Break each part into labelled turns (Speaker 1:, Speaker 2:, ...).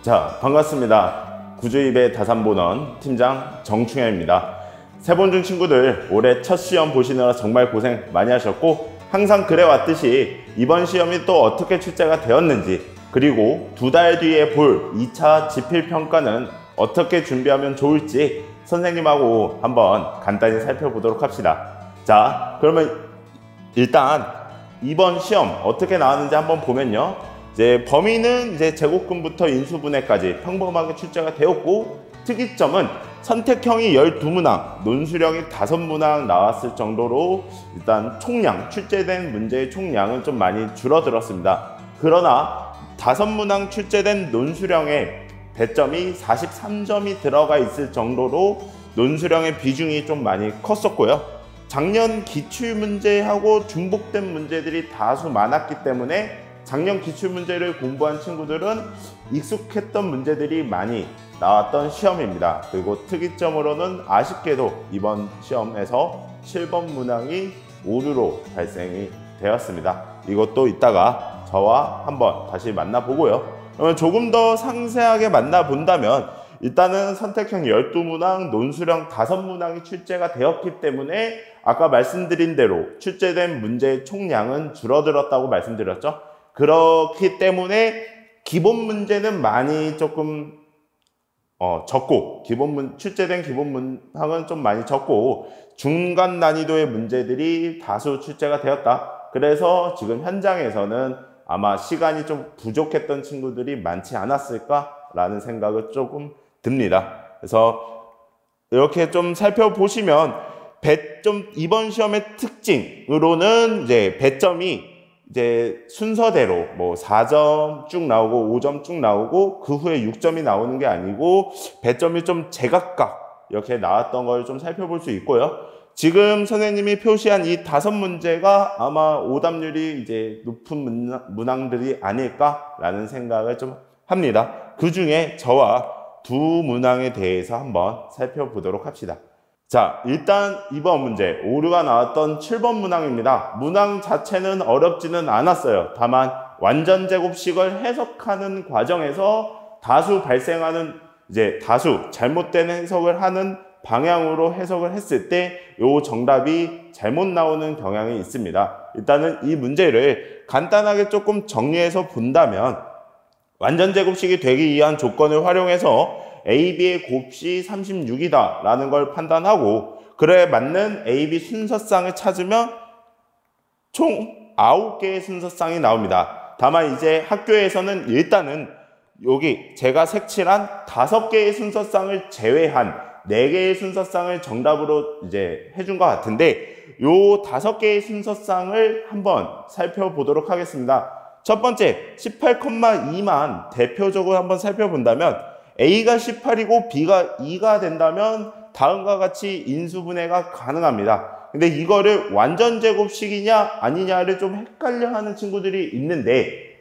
Speaker 1: 자, 반갑습니다. 구주입의 다산본원 팀장 정충현입니다. 세본중 친구들 올해 첫 시험 보시느라 정말 고생 많이 하셨고, 항상 그래왔듯이 이번 시험이 또 어떻게 출제가 되었는지, 그리고 2달 뒤에 볼 2차 지필평가는 어떻게 준비하면 좋을지 선생님하고 한번 간단히 살펴보도록 합시다. 자, 그러면 일단 이번 시험 어떻게 나왔는지 한번 보면요, 이제 범위는 이제 제곱근부터 인수분해까지 평범하게 출제가 되었고, 특이점은 선택형이 12문항, 논술형이 5문항 나왔을 정도로 일단 총량, 출제된 문제의 총량은 좀 많이 줄어들었습니다. 그러나 5문항 출제된 논술형에 배점이 43점이 들어가 있을 정도로 논술형의 비중이 좀 많이 컸었고요. 작년 기출문제하고 중복된 문제들이 다수 많았기 때문에 작년 기출문제를 공부한 친구들은 익숙했던 문제들이 많이 나왔던 시험입니다. 그리고 특이점으로는 아쉽게도 이번 시험에서 7번 문항이 오류로 발생이 되었습니다. 이것도 이따가 저와 한번 다시 만나보고요. 그러면 조금 더 상세하게 만나본다면, 일단은 선택형 12문항, 논술형 5문항이 출제가 되었기 때문에 아까 말씀드린 대로 출제된 문제의 총량은 줄어들었다고 말씀드렸죠. 그렇기 때문에 기본 문제는 많이 조금 적고, 출제된 기본 문항은 좀 많이 적고, 중간 난이도의 문제들이 다수 출제가 되었다. 그래서 지금 현장에서는 아마 시간이 좀 부족했던 친구들이 많지 않았을까라는 생각을 조금 듭니다. 그래서 이렇게 좀 살펴보시면 이번 시험의 특징으로는 이제 배점이 이제 순서대로 뭐 4점 쭉 나오고 5점 쭉 나오고 그 후에 6점이 나오는 게 아니고 배점이 좀 제각각 이렇게 나왔던 걸 좀 살펴볼 수 있고요. 지금 선생님이 표시한 이 5문제가 아마 오답률이 이제 높은 문항들이 아닐까라는 생각을 좀 합니다. 그 중에 저와 2문항에 대해서 한번 살펴보도록 합시다. 자, 일단 이번 문제 오류가 나왔던 7번 문항입니다. 문항 자체는 어렵지는 않았어요. 다만 완전 제곱식을 해석하는 과정에서 다수 잘못된 해석을 하는 방향으로 해석을 했을 때 이 정답이 잘못 나오는 경향이 있습니다. 일단은 이 문제를 간단하게 조금 정리해서 본다면, 완전 제곱식이 되기 위한 조건을 활용해서 AB의 곱이 36이다 라는 걸 판단하고, 그에 맞는 AB 순서쌍을 찾으면 총 9개의 순서쌍이 나옵니다. 다만 이제 학교에서는 일단은 여기 제가 색칠한 5개의 순서쌍을 제외한 4개의 순서쌍을 정답으로 이제 해준 것 같은데, 요 5개의 순서쌍을 한번 살펴보도록 하겠습니다. 첫 번째 18,2만 대표적으로 한번 살펴본다면, A가 18이고 B가 2가 된다면 다음과 같이 인수분해가 가능합니다. 근데 이거를 완전 제곱식이냐 아니냐를 좀 헷갈려하는 친구들이 있는데,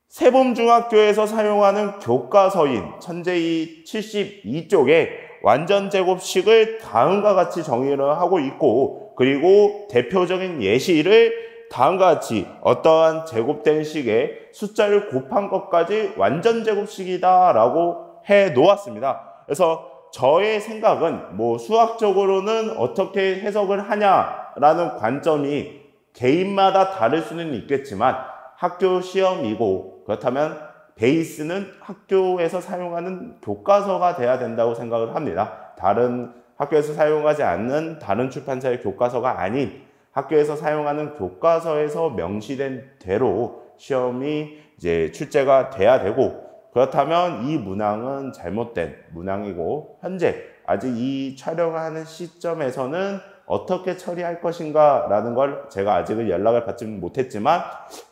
Speaker 1: 세범중학교에서 사용하는 교과서인 천재이 72쪽에 완전 제곱식을 다음과 같이 정의를 하고 있고, 그리고 대표적인 예시를 다음과 같이 어떠한 제곱된 식에 숫자를 곱한 것까지 완전 제곱식이다 라고 해 놓았습니다. 그래서 저의 생각은 뭐 수학적으로는 어떻게 해석을 하냐라는 관점이 개인마다 다를 수는 있겠지만, 학교 시험이고 그렇다면 베이스는 학교에서 사용하는 교과서가 돼야 된다고 생각을 합니다. 다른 학교에서 사용하지 않는 다른 출판사의 교과서가 아닌 학교에서 사용하는 교과서에서 명시된 대로 시험이 이제 출제가 돼야 되고, 그렇다면 이 문항은 잘못된 문항이고, 현재 아직 이 촬영하는 시점에서는 어떻게 처리할 것인가 라는 걸 제가 아직은 연락을 받지 못했지만,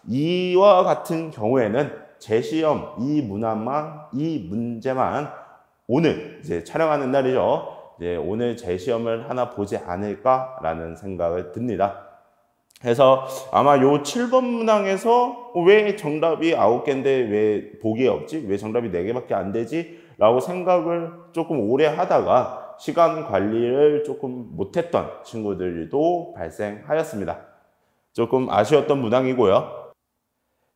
Speaker 1: 이와 같은 경우에는 재시험 이 문제만 오늘 이제 촬영하는 날이죠. 이제 오늘 재시험을 하나 보지 않을까라는 생각을 듭니다. 그래서 아마 요 7번 문항에서 왜 정답이 9개인데 왜 보기에 없지? 왜 정답이 4개밖에 안 되지? 라고 생각을 조금 오래 하다가 시간 관리를 조금 못했던 친구들도 발생하였습니다. 조금 아쉬웠던 문항이고요.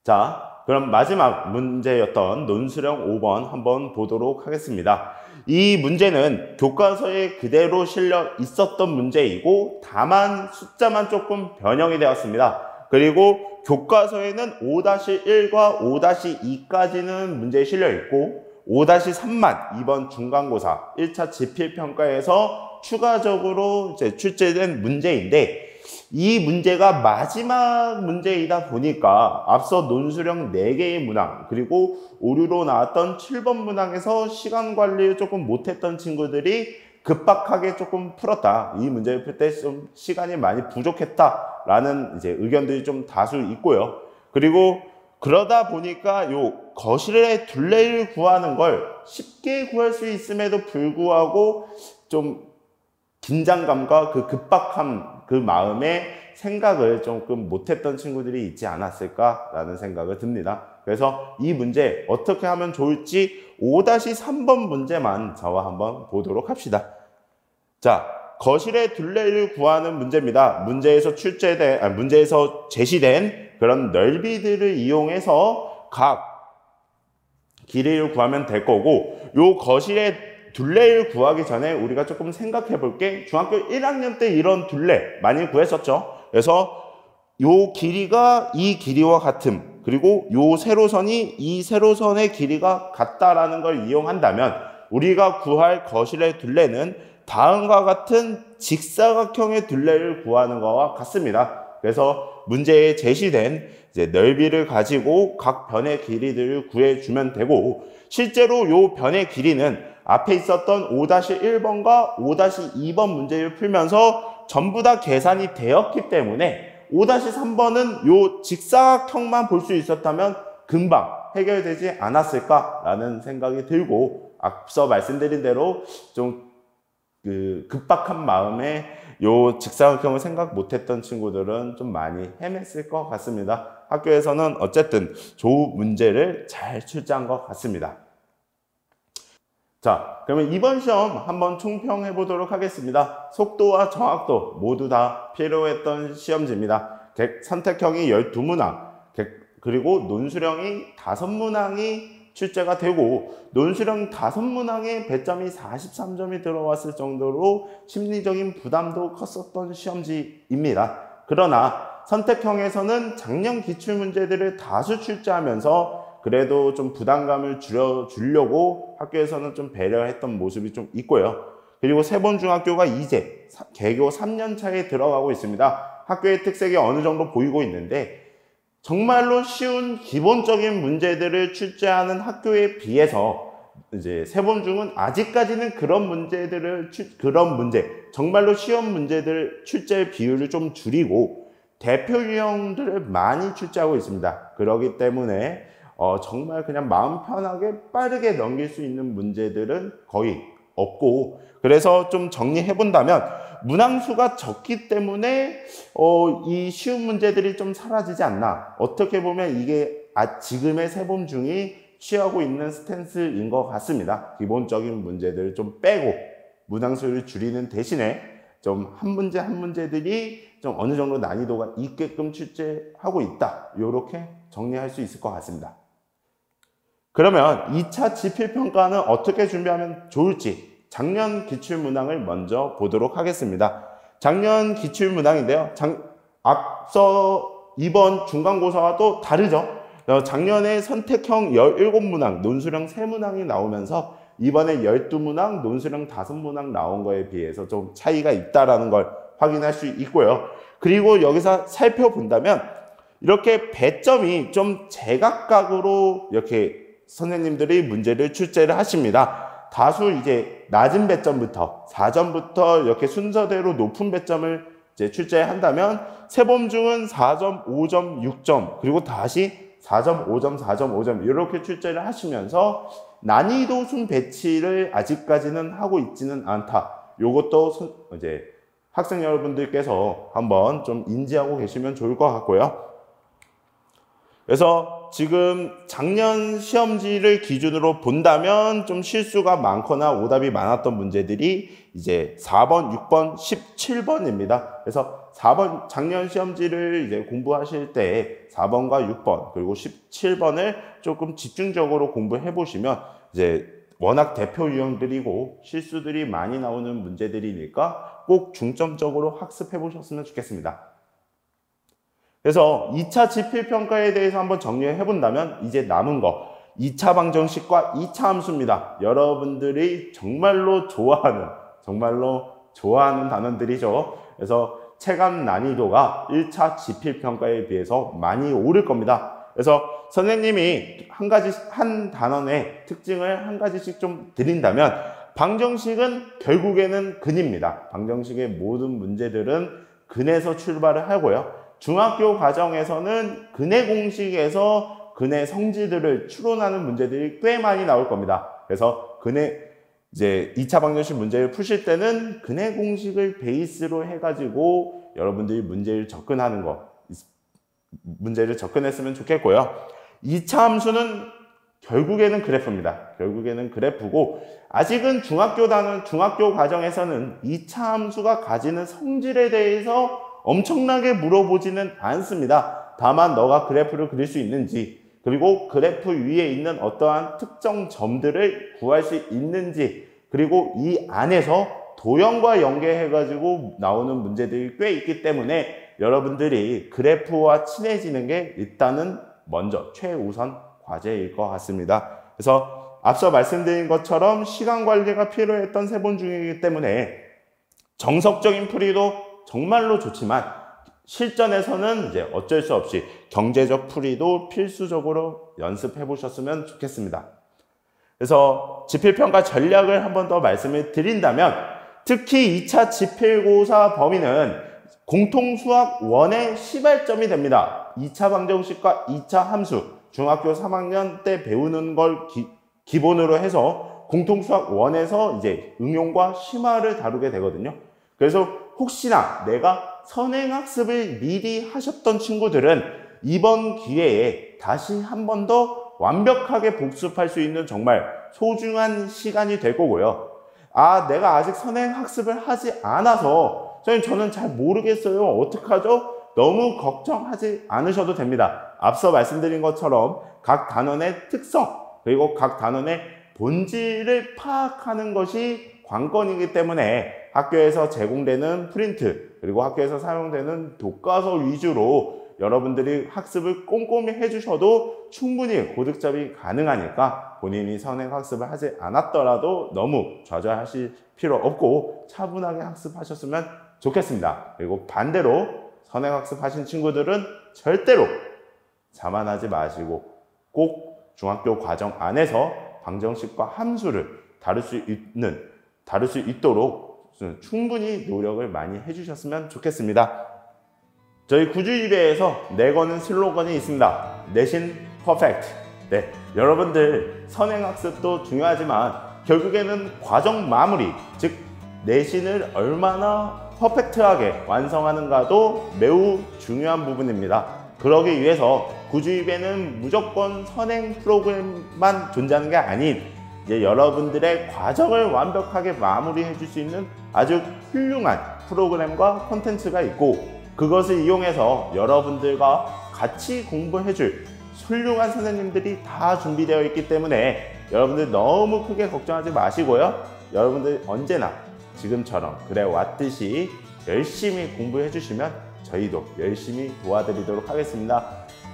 Speaker 1: 자, 그럼 마지막 문제였던 논술형 5번 한번 보도록 하겠습니다. 이 문제는 교과서에 그대로 실려 있었던 문제이고 다만 숫자만 조금 변형이 되었습니다. 그리고 교과서에는 5-1과 5-2까지는 문제에 실려 있고 5-3만 이번 중간고사 1차 지필평가에서 추가적으로 이제 출제된 문제인데 이 문제가 마지막 문제이다 보니까 앞서 논술형 4개의 문항 그리고 오류로 나왔던 7번 문항에서 시간 관리를 조금 못했던 친구들이 급박하게 조금 풀었다. 이 문제를 풀 때 좀 시간이 많이 부족했다라는 이제 의견들이 좀 다수 있고요. 그리고 그러다 보니까 요 거실의 둘레를 구하는 걸 쉽게 구할 수 있음에도 불구하고 좀 긴장감과 그 급박함, 그 마음에 생각을 조금 못했던 친구들이 있지 않았을까라는 생각을 듭니다. 그래서 이 문제 어떻게 하면 좋을지 5-3번 문제만 저와 한번 보도록 합시다. 자, 거실의 둘레를 구하는 문제입니다. 문제에서 제시된 그런 넓이들을 이용해서 각 길이를 구하면 될 거고, 요 거실의 둘레를 구하기 전에 우리가 조금 생각해 볼 게 중학교 1학년 때 이런 둘레 많이 구했었죠. 그래서 요 길이가 이 길이와 같음, 그리고 요 세로선이 이 세로선의 길이가 같다라는 걸 이용한다면 우리가 구할 거실의 둘레는 다음과 같은 직사각형의 둘레를 구하는 것과 같습니다. 그래서 문제에 제시된 이제 넓이를 가지고 각 변의 길이들을 구해주면 되고, 실제로 요 변의 길이는 앞에 있었던 5-1번과 5-2번 문제를 풀면서 전부 다 계산이 되었기 때문에 5-3번은 요 직사각형만 볼 수 있었다면 금방 해결되지 않았을까라는 생각이 들고, 앞서 말씀드린 대로 좀 급박한 마음에 요 직사각형을 생각 못했던 친구들은 좀 많이 헤맸을 것 같습니다. 학교에서는 어쨌든 좋은 문제를 잘 출제한 것 같습니다. 자, 그러면 이번 시험 한번 총평해 보도록 하겠습니다. 속도와 정확도 모두 다 필요했던 시험지입니다. 선택형이 12문항, 그리고 논술형이 5문항이 출제가 되고, 논술형 5문항에 배점이 43점이 들어왔을 정도로 심리적인 부담도 컸었던 시험지입니다. 그러나 선택형에서는 작년 기출문제들을 다수 출제하면서 그래도 좀 부담감을 줄여주려고 학교에서는 좀 배려했던 모습이 좀 있고요. 그리고 세본중학교가 이제 개교 3년 차에 들어가고 있습니다. 학교의 특색이 어느 정도 보이고 있는데, 정말로 쉬운 기본적인 문제들을 출제하는 학교에 비해서 이제 세본중은 아직까지는 정말로 쉬운 문제들 출제 비율을 좀 줄이고 대표 유형들을 많이 출제하고 있습니다. 그렇기 때문에 정말 그냥 마음 편하게 빠르게 넘길 수 있는 문제들은 거의 없고, 그래서 좀 정리해 본다면 문항수가 적기 때문에 이 쉬운 문제들이 좀 사라지지 않나. 어떻게 보면 이게 지금의 세본중이 취하고 있는 스탠스인 것 같습니다. 기본적인 문제들을 좀 빼고 문항수를 줄이는 대신에 좀 한 문제 한 문제들이 좀 어느 정도 난이도가 있게끔 출제하고 있다. 이렇게 정리할 수 있을 것 같습니다. 그러면 2차 지필평가는 어떻게 준비하면 좋을지 작년 기출문항을 먼저 보도록 하겠습니다. 작년 기출문항인데요. 앞서 이번 중간고사와 또 다르죠. 작년에 선택형 17문항, 논술형 3문항이 나오면서 이번에 12문항, 논술형 5문항 나온 거에 비해서 좀 차이가 있다는 걸 확인할 수 있고요. 그리고 여기서 살펴본다면 이렇게 배점이 좀 제각각으로 이렇게 선생님들이 문제를 출제를 하십니다. 다수 이제 낮은 배점부터 4점부터 이렇게 순서대로 높은 배점을 이제 출제한다면 세본중은 4점, 5점, 6점, 그리고 다시 4점, 5점, 4점, 5점 이렇게 출제를 하시면서 난이도 순 배치를 아직까지는 하고 있지는 않다. 요것도 이제 학생 여러분들께서 한번 좀 인지하고 계시면 좋을 것 같고요. 그래서 지금 작년 시험지를 기준으로 본다면 좀 실수가 많거나 오답이 많았던 문제들이 이제 4번, 6번, 17번입니다. 그래서 4번 작년 시험지를 이제 공부하실 때 4번과 6번 그리고 17번을 조금 집중적으로 공부해 보시면 이제 워낙 대표 유형들이고 실수들이 많이 나오는 문제들이니까 꼭 중점적으로 학습해 보셨으면 좋겠습니다. 그래서 2차 지필평가에 대해서 한번 정리해 본다면 이제 남은 거 2차 방정식과 2차 함수입니다. 여러분들이 정말로 좋아하는 단원들이죠. 그래서 체감 난이도가 1차 지필평가에 비해서 많이 오를 겁니다. 그래서 선생님이 한 단원의 특징을 한 가지씩 좀 드린다면 방정식은 결국에는 근입니다. 방정식의 모든 문제들은 근에서 출발을 하고요. 중학교 과정에서는 근의 공식에서 근의 성질들을 추론하는 문제들이 꽤 많이 나올 겁니다. 그래서 이제 2차 방정식 문제를 푸실 때는 근의 공식을 베이스로 해가지고 여러분들이 문제를 접근했으면 좋겠고요. 2차 함수는 결국에는 그래프입니다. 결국에는 그래프고 아직은 중학교 과정에서는 2차 함수가 가지는 성질에 대해서 엄청나게 물어보지는 않습니다. 다만 너가 그래프를 그릴 수 있는지 그리고 그래프 위에 있는 어떠한 특정 점들을 구할 수 있는지 그리고 이 안에서 도형과 연계해가지고 나오는 문제들이 꽤 있기 때문에 여러분들이 그래프와 친해지는 게 일단은 먼저 최우선 과제일 것 같습니다. 그래서 앞서 말씀드린 것처럼 시간 관리가 필요했던 세 번 중이기 때문에 정석적인 풀이도 정말로 좋지만 실전에서는 이제 어쩔 수 없이 경제적 풀이도 필수적으로 연습해 보셨으면 좋겠습니다. 그래서 지필평가 전략을 한 번 더 말씀을 드린다면 특히 2차 지필고사 범위는 공통수학 1의 시발점이 됩니다. 2차 방정식과 2차 함수, 중학교 3학년 때 배우는 걸 기본으로 해서 공통수학 1에서 이제 응용과 심화를 다루게 되거든요. 그래서 혹시나 내가 선행학습을 미리 하셨던 친구들은 이번 기회에 다시 한 번 더 완벽하게 복습할 수 있는 정말 소중한 시간이 될 거고요. 내가 아직 선행학습을 하지 않아서 선생님 저는 잘 모르겠어요. 어떡하죠? 너무 걱정하지 않으셔도 됩니다. 앞서 말씀드린 것처럼 각 단원의 특성 그리고 각 단원의 본질을 파악하는 것이 관건이기 때문에 학교에서 제공되는 프린트 그리고 학교에서 사용되는 교과서 위주로 여러분들이 학습을 꼼꼼히 해주셔도 충분히 고득점이 가능하니까 본인이 선행학습을 하지 않았더라도 너무 좌절하실 필요 없고 차분하게 학습하셨으면 좋겠습니다. 그리고 반대로 선행학습 하신 친구들은 절대로 자만하지 마시고 꼭 중학교 과정 안에서 방정식과 함수를 다룰 수 있도록 충분히 노력을 많이 해주셨으면 좋겠습니다. 저희 구주일배에서 내거는 슬로건이 있습니다. 내신 퍼펙트. 네, 여러분들 선행학습도 중요하지만 결국에는 과정 마무리, 즉 내신을 얼마나 퍼펙트하게 완성하는가도 매우 중요한 부분입니다. 그러기 위해서 구주일배는 무조건 선행 프로그램만 존재하는 게 아닌 이제 여러분들의 과정을 완벽하게 마무리해 줄 수 있는 아주 훌륭한 프로그램과 콘텐츠가 있고 그것을 이용해서 여러분들과 같이 공부해 줄 훌륭한 선생님들이 다 준비되어 있기 때문에 여러분들 너무 크게 걱정하지 마시고요. 여러분들 언제나 지금처럼 그래 왔듯이 열심히 공부해 주시면 저희도 열심히 도와드리도록 하겠습니다.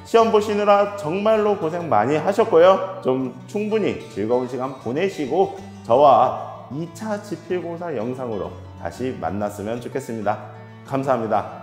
Speaker 1: 시험 보시느라 정말로 고생 많이 하셨고요. 좀 충분히 즐거운 시간 보내시고 저와 2차 지필고사 영상으로 다시 만났으면 좋겠습니다. 감사합니다.